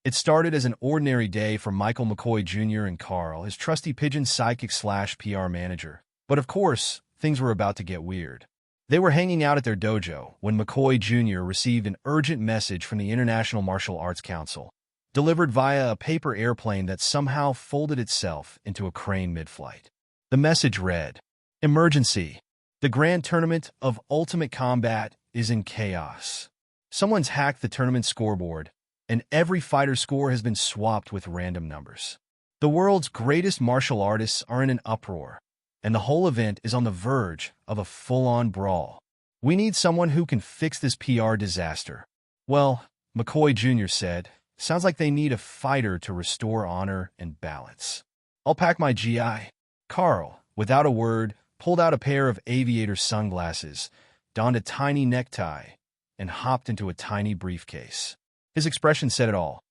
It started as an ordinary day for Michael McKoy Jr. and Carl, his trusty Pigeon psychic/PR manager. But of course, things were about to get weird. They were hanging out at their dojo when McKoy Jr. received an urgent message from the International Martial Arts Council, delivered via a paper airplane that somehow folded itself into a crane mid-flight. The message read, "Emergency. The Grand Tournament of Ultimate Combat is in chaos. Someone's hacked the tournament scoreboard, and every fighter's score has been swapped with random numbers. The world's greatest martial artists are in an uproar, and the whole event is on the verge of a full-on brawl. We need someone who can fix this PR disaster." "Well," McKoy Jr. said, "sounds like they need a fighter to restore honor and balance. I'll pack my GI." Carl, without a word, pulled out a pair of aviator sunglasses, donned a tiny necktie, and hopped into a tiny briefcase. His expression said it all.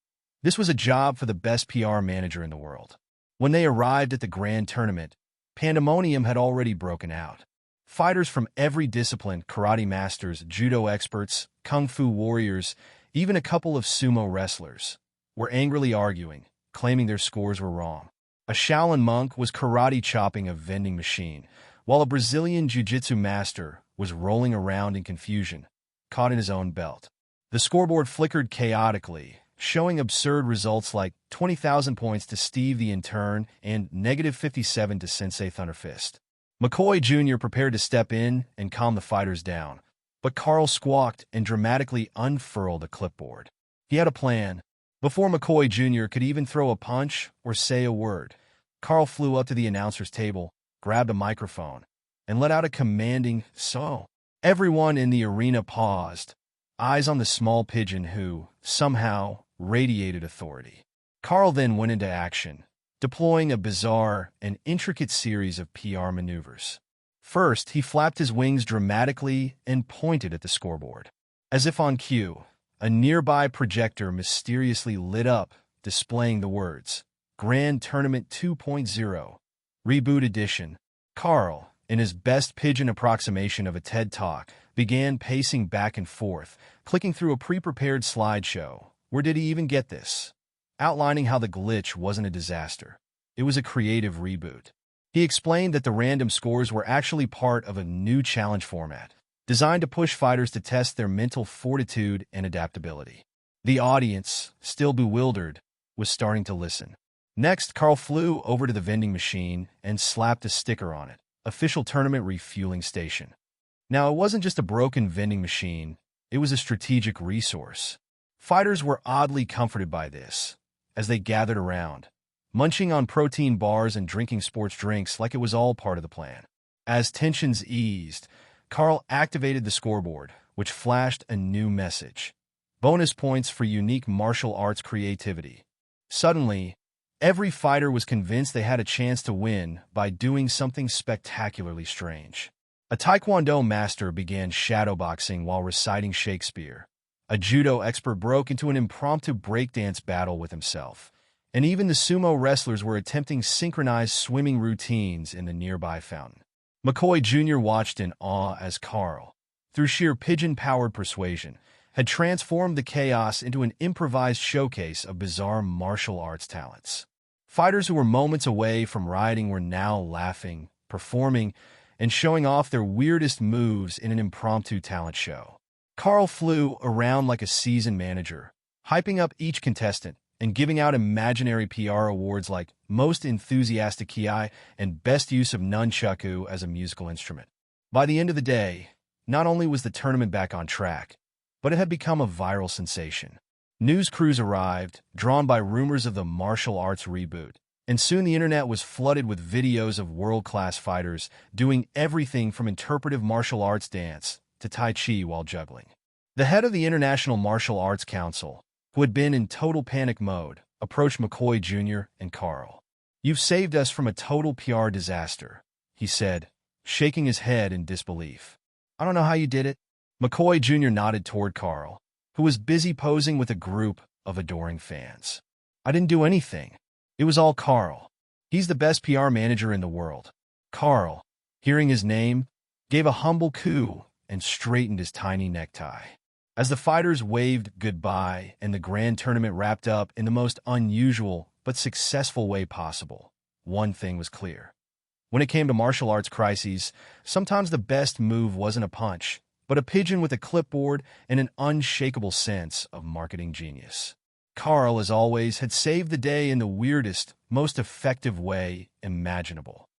This was a job for the best PR manager in the world. When they arrived at the grand tournament, pandemonium had already broken out. Fighters from every discipline, karate masters, judo experts, kung fu warriors, even a couple of sumo wrestlers, were angrily arguing, claiming their scores were wrong. A Shaolin monk was karate chopping a vending machine, while a Brazilian jiu-jitsu master was rolling around in confusion, caught in his own belt. The scoreboard flickered chaotically, showing absurd results like 20,000 points to Steve the Intern and -57 to Sensei Thunderfist. McKoy Jr. prepared to step in and calm the fighters down, but Carl squawked and dramatically unfurled a clipboard. He had a plan. Before McKoy Jr. could even throw a punch or say a word, Carl flew up to the announcer's table, grabbed a microphone, and let out a commanding "So." Everyone in the arena paused, eyes on the small pigeon who, somehow, radiated authority. Carl then went into action, deploying a bizarre and intricate series of PR maneuvers. First, he flapped his wings dramatically and pointed at the scoreboard. As if on cue, a nearby projector mysteriously lit up, displaying the words, "Grand Tournament 2.0, Reboot Edition." Carl, in his best pigeon approximation of a TED Talk, began pacing back and forth, clicking through a pre-prepared slideshow. Where did he even get this? Outlining how the glitch wasn't a disaster. It was a creative reboot. He explained that the random scores were actually part of a new challenge format, designed to push fighters to test their mental fortitude and adaptability. The audience, still bewildered, was starting to listen. Next, Carl flew over to the vending machine and slapped a sticker on it, "Official Tournament Refueling Station." Now, it wasn't just a broken vending machine, it was a strategic resource. Fighters were oddly comforted by this, as they gathered around, munching on protein bars and drinking sports drinks like it was all part of the plan. As tensions eased, Carl activated the scoreboard, which flashed a new message. Bonus points for unique martial arts creativity. Suddenly, every fighter was convinced they had a chance to win by doing something spectacularly strange. A Taekwondo master began shadowboxing while reciting Shakespeare. A judo expert broke into an impromptu breakdance battle with himself. And even the sumo wrestlers were attempting synchronized swimming routines in the nearby fountain. McKoy Jr. watched in awe as Carl, through sheer pigeon-powered persuasion, had transformed the chaos into an improvised showcase of bizarre martial arts talents. Fighters who were moments away from rioting were now laughing, performing, and showing off their weirdest moves in an impromptu talent show. Carl flew around like a seasoned manager, hyping up each contestant and giving out imaginary PR awards like Most Enthusiastic Ki and Best Use of Nunchaku as a Musical Instrument. By the end of the day, not only was the tournament back on track, but it had become a viral sensation. News crews arrived, drawn by rumors of the martial arts reboot, and soon the internet was flooded with videos of world-class fighters doing everything from interpretive martial arts dance to Tai Chi while juggling. The head of the International Martial Arts Council, who had been in total panic mode, approached McKoy Jr. and Carl. "You've saved us from a total PR disaster," he said, shaking his head in disbelief. "I don't know how you did it." McKoy Jr. nodded toward Carl, who was busy posing with a group of adoring fans. "I didn't do anything. It was all Carl. He's the best PR manager in the world." Carl, hearing his name, gave a humble coo and straightened his tiny necktie. As the fighters waved goodbye and the grand tournament wrapped up in the most unusual but successful way possible, one thing was clear. When it came to martial arts crises, sometimes the best move wasn't a punch, but a pigeon with a clipboard and an unshakable sense of marketing genius. Carl, as always, had saved the day in the weirdest, most effective way imaginable.